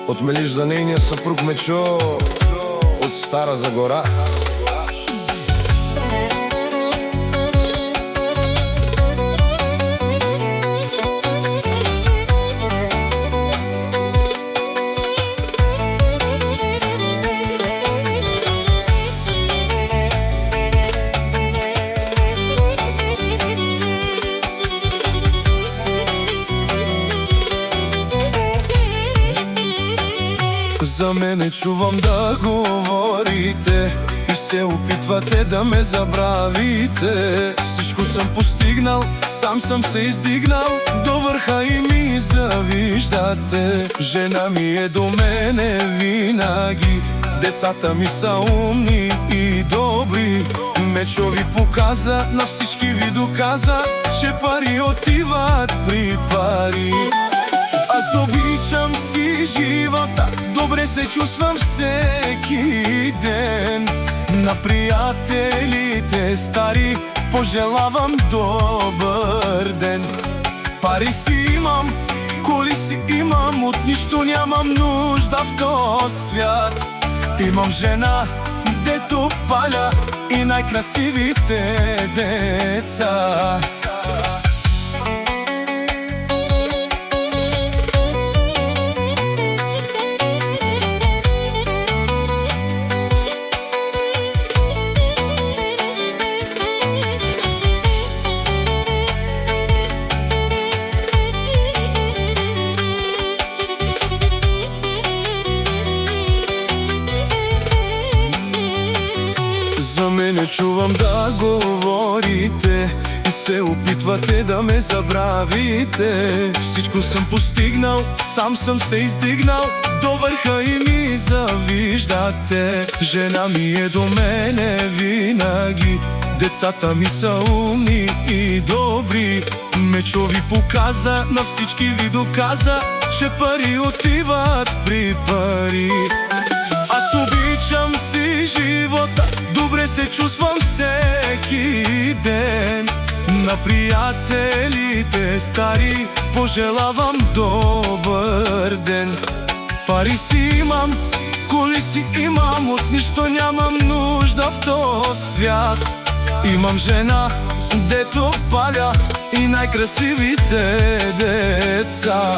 отмелиш за нейния съпруг Мечо от Стара Загора. За мене чувам да говорите и се опитвате да ме забравите. Всичко съм постигнал, сам съм се издигнал до върха и ми завиждате. Жена ми е до мене винаги, децата ми са умни и добри. Мечо ви показа, на всички ви доказа, че пари отиват при пари. Аз обичам си живота, добре се чувствам всеки ден. На приятелите стари пожелавам добър ден. Пари си имам, коли си имам, от нищо нямам нужда в този свят. Имам жена, дето паля, и най-красивите деца. За мене чувам да говорите и се опитвате да ме забравите. Всичко съм постигнал, сам съм се издигнал до върха и ми завиждате. Жена ми е до мене винаги, децата ми са умни и добри. Мечо ви показа, на всички ви доказа, че пари отиват при пари. Аз обичам си живота, добре се чувствам всеки ден. На приятелите стари пожелавам добър ден. Пари си имам, коли си имам, от нищо нямам нужда в този свят. Имам жена, дето паля, и най-красивите деца.